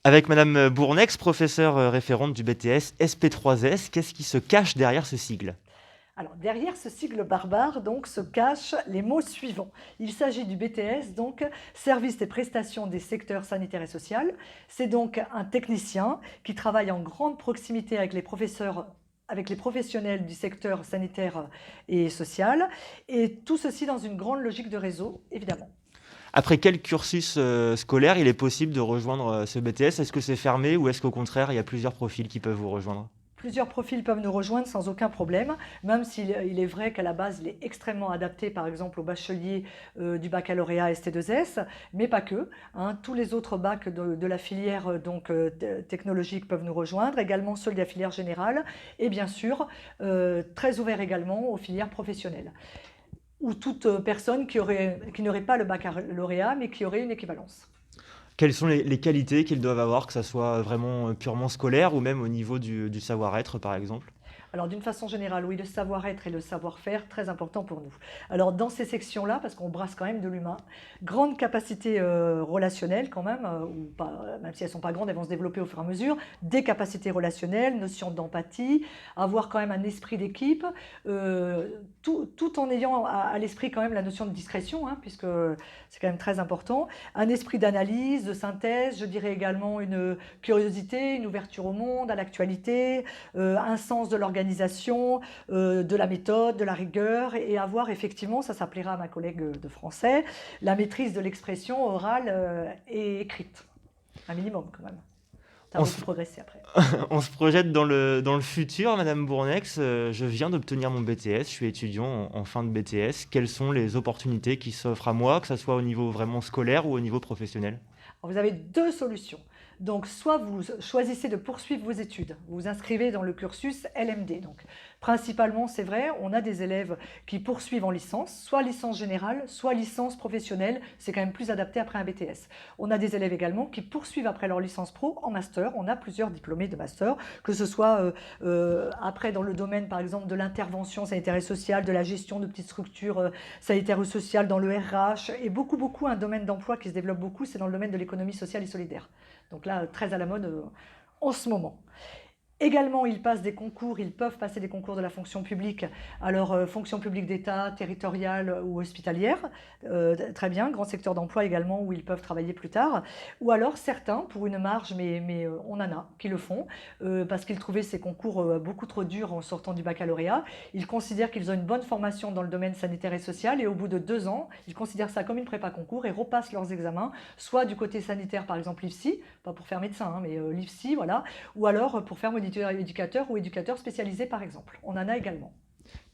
Avec Madame Bournex, professeure référente du BTS SP3S, qu'est-ce qui se cache derrière ce sigle? Alors, derrière ce sigle barbare, donc, se cachent les mots suivants. Il s'agit du BTS, donc, service et prestations des secteurs sanitaires et social. C'est donc un technicien qui travaille en grande proximité avec les professeurs, avec les professionnels du secteur sanitaire et social, et tout ceci dans une grande logique de réseau, évidemment. Après quel cursus scolaire il est possible de rejoindre ce BTS? Est-ce que c'est fermé ou est-ce qu'au contraire, il y a plusieurs profils qui peuvent vous rejoindre? Plusieurs profils peuvent nous rejoindre sans aucun problème, même s'il il est vrai qu'à la base, il est extrêmement adapté, par exemple, aux bacheliers du baccalauréat ST2S, mais pas que, hein. Tous les autres bacs de la filière technologique peuvent nous rejoindre, également ceux de la filière générale, et bien sûr, très ouvert également aux filières professionnelles, ou toute personne qui n'aurait pas le baccalauréat, mais qui aurait une équivalence. Quelles sont les qualités qu'ils doivent avoir, que ça soit vraiment purement scolaire ou même au niveau du savoir-être, par exemple? Alors d'une façon générale, oui, le savoir-être et le savoir-faire, très important pour nous. Alors dans ces sections-là, parce qu'on brasse quand même de l'humain, grande capacité relationnelle quand même, ou pas, même si elles ne sont pas grandes, elles vont se développer au fur et à mesure, des capacités relationnelles, notion d'empathie, avoir quand même un esprit d'équipe, tout en ayant à l'esprit quand même la notion de discrétion, hein, puisque c'est quand même très important, un esprit d'analyse, de synthèse, je dirais également une curiosité, une ouverture au monde, à l'actualité, un sens de l'organisation, de la méthode, de la rigueur, et avoir effectivement, ça s'appellera à ma collègue de français, la maîtrise de l'expression orale et écrite. Un minimum quand même. Ça a On se, beaucoup progressé après. on se projette dans le futur, Madame Bournex. Je viens d'obtenir mon BTS, je suis étudiant en fin de BTS. Quelles sont les opportunités qui s'offrent à moi, que ce soit au niveau vraiment scolaire ou au niveau professionnel? Alors, vous avez deux solutions. Donc, soit vous choisissez de poursuivre vos études, vous vous inscrivez dans le cursus LMD. Donc, principalement, c'est vrai, on a des élèves qui poursuivent en licence, soit licence générale, soit licence professionnelle. C'est quand même plus adapté après un BTS. On a des élèves également qui poursuivent après leur licence pro en master. On a plusieurs diplômés de master, que ce soit après dans le domaine, par exemple, de l'intervention sanitaire et sociale, de la gestion de petites structures sanitaires ou sociales, dans le RH, et beaucoup, un domaine d'emploi qui se développe beaucoup, c'est dans le domaine de l'économie sociale et solidaire. Donc là, très à la mode en ce moment. Également, ils passent des concours, ils peuvent passer des concours de la fonction publique, alors fonction publique d'État, territoriale ou hospitalière, très bien, grand secteur d'emploi également où ils peuvent travailler plus tard, ou alors certains, pour une marge, mais on en a qui le font, parce qu'ils trouvaient ces concours beaucoup trop durs en sortant du baccalauréat, ils considèrent qu'ils ont une bonne formation dans le domaine sanitaire et social, et au bout de 2 ans, ils considèrent ça comme une prépa concours et repassent leurs examens, soit du côté sanitaire, par exemple l'IFSI, pas pour faire médecin, hein, mais l'IFSI, voilà, ou alors pour faire moniteur éducateur ou éducateur spécialisé par exemple. On en a également.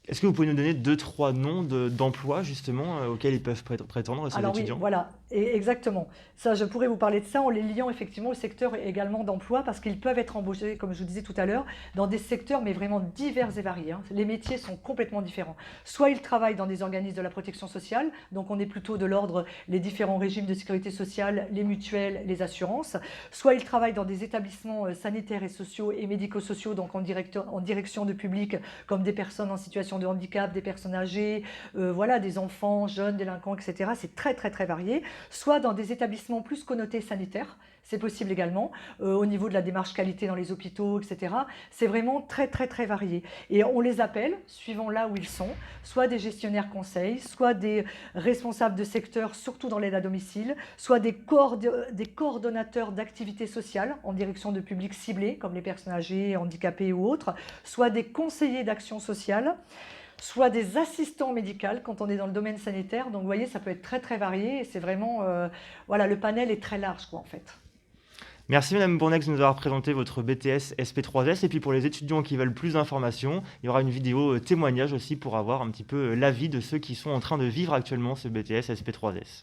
Est-ce que vous pouvez nous donner deux, trois noms d'emplois justement auxquels ils peuvent prétendre ces Alors oui, étudiants? voilà, et exactement. Ça, je pourrais vous parler de ça en les liant effectivement au secteur également d'emploi, parce qu'ils peuvent être embauchés, comme je vous disais tout à l'heure, dans des secteurs mais vraiment divers et variés, hein. Les métiers sont complètement différents. Soit ils travaillent dans des organismes de la protection sociale, donc on est plutôt de l'ordre les différents régimes de sécurité sociale, les mutuelles, les assurances. Soit ils travaillent dans des établissements sanitaires et sociaux et médico-sociaux, donc en direction de public, comme des personnes en situation de handicap, des personnes âgées, voilà, des enfants, jeunes, délinquants, etc. C'est très varié. Soit dans des établissements plus connotés sanitaires, c'est possible également, au niveau de la démarche qualité dans les hôpitaux, etc. C'est vraiment très varié. Et on les appelle, suivant là où ils sont, soit des gestionnaires conseils, soit des responsables de secteur, surtout dans l'aide à domicile, soit des coordonnateurs d'activités sociales en direction de publics ciblés, comme les personnes âgées, handicapées ou autres, soit des conseillers d'action sociale, soit des assistants médicaux quand on est dans le domaine sanitaire. Donc vous voyez, ça peut être très varié, et c'est vraiment, voilà, le panel est très large quoi en fait. Merci Madame Bournex de nous avoir présenté votre BTS SP3S. Et puis pour les étudiants qui veulent plus d'informations, il y aura une vidéo témoignage aussi pour avoir un petit peu l'avis de ceux qui sont en train de vivre actuellement ce BTS SP3S.